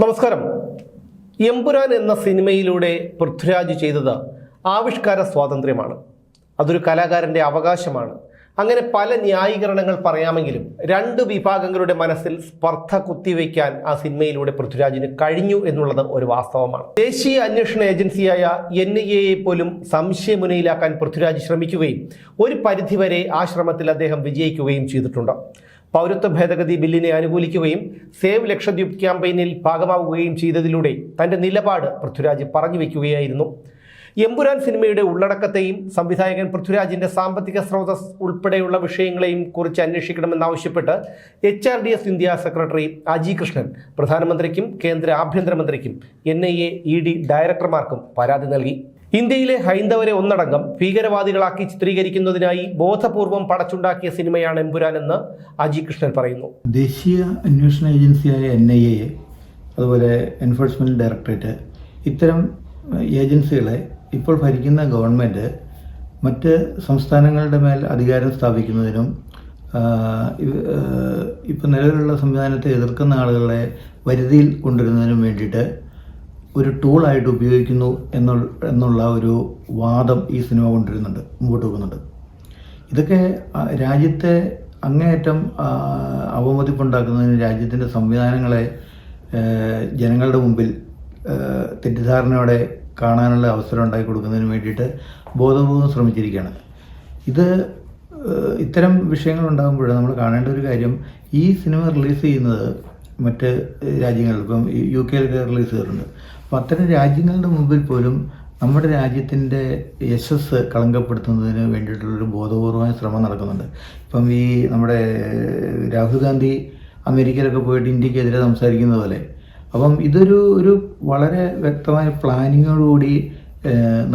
നമസ്കാരം. എമ്പുരാൻ എന്ന സിനിമയിലൂടെ പൃഥ്വിരാജ് ചെയ്തത് ആവിഷ്കാര സ്വാതന്ത്ര്യമാണ്. അതൊരു കലാകാരൻ്റെ അവകാശമാണ്. അങ്ങനെ പല ന്യായീകരണങ്ങൾ പറയാമെങ്കിലും രണ്ട് വിഭാഗങ്ങളുടെ മനസ്സിൽ സ്പർദ്ധ കുത്തിവെക്കാൻ ആ സിനിമയിലൂടെ പൃഥ്വിരാജിന് കഴിഞ്ഞു എന്നുള്ളത് ഒരു വാസ്തവമാണ്. ദേശീയ അന്വേഷണ ഏജൻസിയായ NIA പോലും സംശയമുനയിലാക്കാൻ പൃഥ്വിരാജ് ശ്രമിക്കുകയും ഒരു പരിധിവരെ ആ ശ്രമത്തിൽ അദ്ദേഹം വിജയിക്കുകയും ചെയ്തിട്ടുണ്ട്. പൗരത്വ ഭേദഗതി ബില്ലിനെ അനുകൂലിക്കുകയും സേവ് ലക്ഷദ്വീപ് ക്യാമ്പയിനിൽ ഭാഗമാവുകയും ചെയ്തതിലൂടെ തൻ്റെ നിലപാട് പൃഥ്വിരാജ് പറഞ്ഞു വയ്ക്കുകയായിരുന്നു. എമ്പുരാൻ സിനിമയുടെ ഉള്ളടക്കത്തെയും സംവിധായകൻ പൃഥ്വിരാജിൻ്റെ സാമ്പത്തിക സ്രോതസ് ഉൾപ്പെടെയുള്ള വിഷയങ്ങളെയും കുറിച്ച് അന്വേഷിക്കണമെന്നാവശ്യപ്പെട്ട് HRDS ഇന്ത്യ സെക്രട്ടറി അജി കൃഷ്ണൻ പ്രധാനമന്ത്രിക്കും കേന്ദ്ര ആഭ്യന്തരമന്ത്രിക്കും NIA ED ഡയറക്ടർമാർക്കും പരാതി നൽകി. ഇന്ത്യയിലെ ഹൈന്ദവരെ ഒന്നടങ്കം ഭീകരവാദികളാക്കി ചിത്രീകരിക്കുന്നതിനായി ബോധപൂർവം പടച്ചുണ്ടാക്കിയ സിനിമയാണ് എമ്പുരാൻ എന്ന് അജി കൃഷ്ണൻ പറയുന്നു. ദേശീയ അന്വേഷണ ഏജൻസിയായ NIA, അതുപോലെ എൻഫോഴ്സ്മെൻറ്റ് ഡയറക്ടറേറ്റ്, ഇത്തരം ഏജൻസികളെ ഇപ്പോൾ ഭരിക്കുന്ന ഗവൺമെൻറ് മറ്റ് സംസ്ഥാനങ്ങളുടെ മേൽ അധികാരം സ്ഥാപിക്കുന്നതിനും ഇപ്പോൾ നിലവിലുള്ള സംവിധാനത്തെ എതിർക്കുന്ന ആളുകളെ വരുതിയിൽ കൊണ്ടുവരുന്നതിനും വേണ്ടിയിട്ട് ഒരു ടൂളായിട്ട് ഉപയോഗിക്കുന്നു എന്നുള്ള ഒരു വാദം ഈ സിനിമ മുമ്പോട്ട് വെക്കുന്നുണ്ട്. ഇതൊക്കെ രാജ്യത്തെ അങ്ങേയറ്റം അവമതിപ്പുണ്ടാക്കുന്നതിന്, രാജ്യത്തിൻ്റെ സംവിധാനങ്ങളെ ജനങ്ങളുടെ മുമ്പിൽ തെറ്റിദ്ധാരണയോടെ കാണാനുള്ള അവസരം ഉണ്ടാക്കി കൊടുക്കുന്നതിന് വേണ്ടിയിട്ട് ബോധപൂർവ്വം ശ്രമിച്ചിരിക്കുകയാണ്. ഇത്തരം വിഷയങ്ങളുണ്ടാകുമ്പോൾ നമ്മൾ കാണേണ്ട ഒരു കാര്യം, ഈ സിനിമ റിലീസ് ചെയ്യുന്നത് മറ്റ് രാജ്യങ്ങളിൽ, ഇപ്പം UK റിലീസ് ചെയ്തിട്ടുണ്ട്. അപ്പോൾ അത്തരം രാജ്യങ്ങളുടെ മുമ്പിൽ പോലും നമ്മുടെ രാജ്യത്തിൻ്റെ യശസ് കളങ്കപ്പെടുത്തുന്നതിന് വേണ്ടിയിട്ടുള്ളൊരു ബോധപൂർവമായ ശ്രമം നടക്കുന്നുണ്ട്. ഇപ്പം ഈ നമ്മുടെ രാഹുൽ ഗാന്ധി അമേരിക്കയിലൊക്കെ പോയിട്ട് ഇന്ത്യക്കെതിരെ സംസാരിക്കുന്നത് പോലെ. അപ്പം ഇതൊരു വളരെ വ്യക്തമായ പ്ലാനിങ്ങോടുകൂടി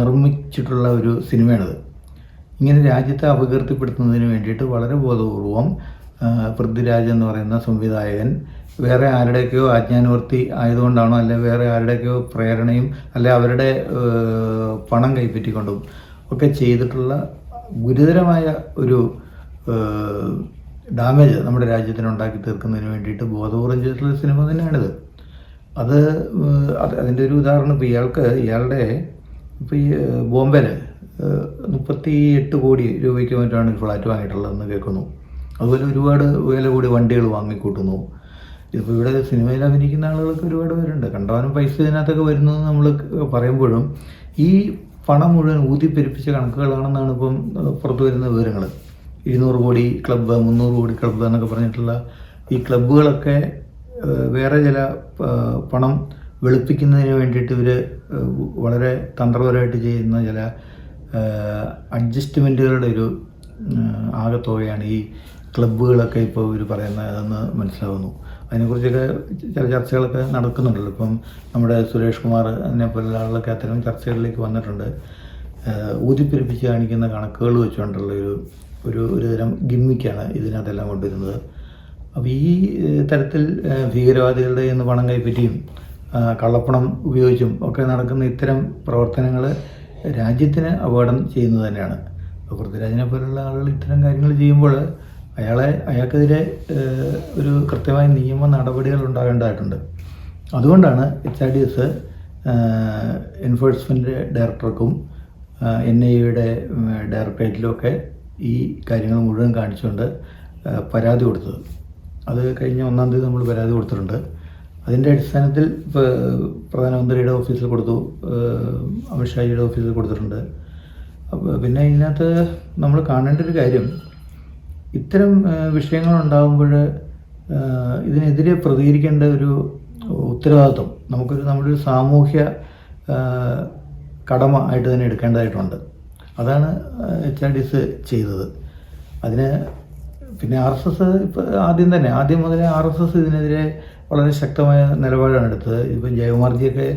നിർമ്മിച്ചിട്ടുള്ള ഒരു സിനിമയാണിത്. ഇങ്ങനെ രാജ്യത്തെ അപകീർത്തിപ്പെടുത്തുന്നതിന് വേണ്ടിയിട്ട് വളരെ ബോധപൂർവം പൃഥ്വിരാജ് എന്ന് പറയുന്ന സംവിധായകൻ വേറെ ആരുടെയൊക്കെയോ ആജ്ഞാനുവർത്തി ആയതുകൊണ്ടാണോ, അല്ലെ വേറെ ആരുടെയൊക്കെയോ പ്രേരണയും, അല്ലെ അവരുടെ പണം കൈപ്പറ്റിക്കൊണ്ടും ഒക്കെ ചെയ്തിട്ടുള്ള ഗുരുതരമായ ഒരു ഡാമേജ് നമ്മുടെ രാജ്യത്തിന് ഉണ്ടാക്കി തീർക്കുന്നതിന് വേണ്ടിയിട്ട് ബോധപൂർവം ചെയ്തിട്ടുള്ള സിനിമ തന്നെയാണിത്. അതിൻ്റെ ഒരു ഉദാഹരണം, ഇപ്പോൾ ഇയാളുടെ ഇപ്പോൾ ഈ ബോംബെയിൽ 38 കോടി രൂപയ്ക്ക് മറ്റാണ് ഒരു ഫ്ലാറ്റ് വാങ്ങിയിട്ടുള്ളതെന്ന് കേൾക്കുന്നു. അതുപോലെ ഒരുപാട് വില കൂടി വണ്ടികൾ വാങ്ങിക്കൂട്ടുന്നു. ഇപ്പോൾ ഇവിടെ സിനിമയിൽ അഭിനയിക്കുന്ന ആളുകൾക്ക് ഒരുപാട് പേരുണ്ട്. കണ്ടവാനും പൈസ ഇതിനകത്തൊക്കെ വരുന്നത് നമ്മൾ പറയുമ്പോഴും ഈ പണം മുഴുവൻ ഊതിപ്പെരുപ്പിച്ച കണക്കുകളാണെന്നാണ് ഇപ്പം പുറത്തു വരുന്ന വിവരങ്ങൾ. 200 കോടി ക്ലബ്ബ്, 300 കോടി ക്ലബ്ബ് എന്നൊക്കെ പറഞ്ഞിട്ടുള്ള ഈ ക്ലബ്ബുകളൊക്കെ വേറെ ചില പണം വെളുപ്പിക്കുന്നതിന് വേണ്ടിയിട്ട് ഇവർ വളരെ തന്ത്രപരമായിട്ട് ചെയ്യുന്ന ചില അഡ്ജസ്റ്റ്മെൻറ്റുകളുടെ ഒരു ആകത്തുകയാണ് ഈ ക്ലബ്ബുകളൊക്കെ ഇപ്പോൾ ഇവർ പറയുന്നതെന്ന് മനസ്സിലാവുന്നു. അതിനെക്കുറിച്ചൊക്കെ ചില ചർച്ചകളൊക്കെ നടക്കുന്നുണ്ടല്ലോ. ഇപ്പം നമ്മുടെ സുരേഷ് കുമാർ അതിനെപ്പോലുള്ള ആളുകളൊക്കെ അത്തരം ചർച്ചകളിലേക്ക് വന്നിട്ടുണ്ട്. ഊതിപ്പെരുപ്പിച്ച് കാണിക്കുന്ന കണക്കുകൾ വെച്ചുകൊണ്ടുള്ള ഒരു തരം ഗിമ്മിക്കാണ് ഇതിനകത്തെല്ലാം കൊണ്ടുവരുന്നത്. അപ്പോൾ ഈ തരത്തിൽ ഭീകരവാദികളുടെ നിന്ന് പണം കൈപ്പറ്റിയും കള്ളപ്പണം ഉപയോഗിച്ചും ഒക്കെ നടക്കുന്ന ഇത്തരം പ്രവർത്തനങ്ങൾ രാജ്യത്തിന് അപകടം ചെയ്യുന്നത് തന്നെയാണ്. അപ്പോൾ പൃഥ്വിരാജിനെ പോലുള്ള ആളുകൾ ഇത്തരം കാര്യങ്ങൾ ചെയ്യുമ്പോൾ അയാൾക്കെതിരെ ഒരു കൃത്യമായ നിയമ നടപടികൾ ഉണ്ടാകേണ്ടതായിട്ടുണ്ട്. അതുകൊണ്ടാണ് HRDS എൻഫോഴ്സ്മെൻറ്റ് ഡയറക്ടർക്കും NIA ഡയറക്ടറേറ്റിലുമൊക്കെ ഈ കാര്യങ്ങൾ മുഴുവൻ കാണിച്ചുകൊണ്ട് പരാതി കൊടുത്തത്. അത് കഴിഞ്ഞ 1-ാം തീയതി നമ്മൾ പരാതി കൊടുത്തിട്ടുണ്ട്. അതിൻ്റെ അടിസ്ഥാനത്തിൽ ഇപ്പോൾ പ്രധാനമന്ത്രിയുടെ ഓഫീസിൽ കൊടുത്തു, അമിത്ഷാജിയുടെ ഓഫീസിൽ കൊടുത്തിട്ടുണ്ട്. അപ്പോൾ പിന്നെ ഇതിനകത്ത് നമ്മൾ കാണേണ്ട ഒരു കാര്യം, ഇത്തരം വിഷയങ്ങളുണ്ടാകുമ്പോൾ ഇതിനെതിരെ പ്രതികരിക്കേണ്ട ഒരു ഉത്തരവാദിത്വം നമ്മുടെ ഒരു സാമൂഹ്യ കടമ ആയിട്ട് തന്നെ എടുക്കേണ്ടതായിട്ടുണ്ട്. അതാണ് HRDS ചെയ്തത്. അതിന് പിന്നെ RSS ഇപ്പോൾ ആദ്യം മുതലേ RSS ഇതിനെതിരെ വളരെ ശക്തമായ നിലപാടാണ് എടുത്തത്. ഇപ്പം ജയകുമാർജിയൊക്കെ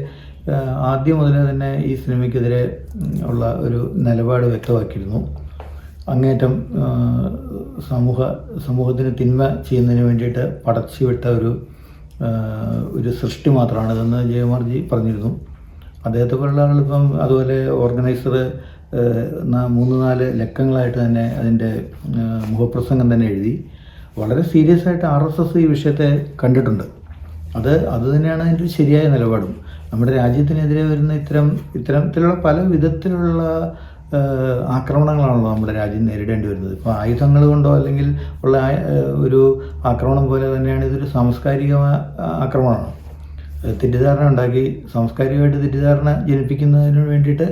ആദ്യം മുതലേ തന്നെ ഈ സിനിമയ്ക്കെതിരെ ഉള്ള ഒരു നിലപാട് വ്യക്തമാക്കിയിരുന്നു. അങ്ങേറ്റം സമൂഹത്തിന് തിന്മ ചെയ്യുന്നതിന് വേണ്ടിയിട്ട് പടച്ചുവിട്ട ഒരു സൃഷ്ടി മാത്രമാണിതെന്ന് ജയകുമാർജി പറഞ്ഞിരുന്നു. അദ്ദേഹത്തെ പോലുള്ള ആളിപ്പം അതുപോലെ ഓർഗനൈസർ 3-4 ലക്കങ്ങളായിട്ട് തന്നെ അതിൻ്റെ മുഖപ്രസംഗം തന്നെ എഴുതി വളരെ സീരിയസ് ആയിട്ട് RSS ഈ വിഷയത്തെ കണ്ടിട്ടുണ്ട്. അത് തന്നെയാണ് അതിൻ്റെ ഒരു ശരിയായ നിലപാടും. നമ്മുടെ രാജ്യത്തിനെതിരെ വരുന്ന ഇത്തരത്തിലുള്ള പല വിധത്തിലുള്ള ആക്രമണങ്ങളാണല്ലോ നമ്മുടെ രാജ്യം നേരിടേണ്ടി വരുന്നത്. ഇപ്പോൾ ആയുധങ്ങൾ കൊണ്ടോ അല്ലെങ്കിൽ ഉള്ള ഒരു ആക്രമണം പോലെ തന്നെയാണ് ഇതൊരു സാംസ്കാരിക ആക്രമണമാണ്. തെറ്റിദ്ധാരണ ഉണ്ടാക്കി സാംസ്കാരികമായിട്ട് തെറ്റിദ്ധാരണ ജനിപ്പിക്കുന്നതിന് വേണ്ടിയിട്ട്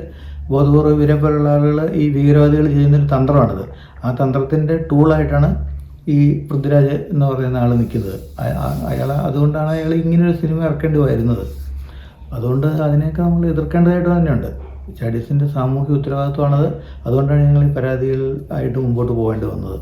ബോധപൂർവ്വം ഇവരെ പോലുള്ള ആളുകൾ ഈ ഭീകരവാദികൾ ചെയ്യുന്നൊരു തന്ത്രമാണിത്. ആ തന്ത്രത്തിൻ്റെ ടൂളായിട്ടാണ് ഈ പൃഥ്വിരാജ് എന്ന് പറയുന്ന ആൾ നിൽക്കുന്നത്. അതുകൊണ്ടാണ് അയാൾ ഇങ്ങനൊരു സിനിമ ഇറക്കേണ്ടി വരുന്നത്. അതുകൊണ്ട് അതിനെയൊക്കെ നമ്മൾ എതിർക്കേണ്ടതായിട്ട് തന്നെയുണ്ട്. ചാഡീസിൻ്റെ സാമൂഹിക ഉത്തരവാദിത്വമാണത്. അതുകൊണ്ടാണ് ഞങ്ങൾ ഈ പരാതികളായിട്ട് മുമ്പോട്ട് പോകേണ്ടി വന്നത്.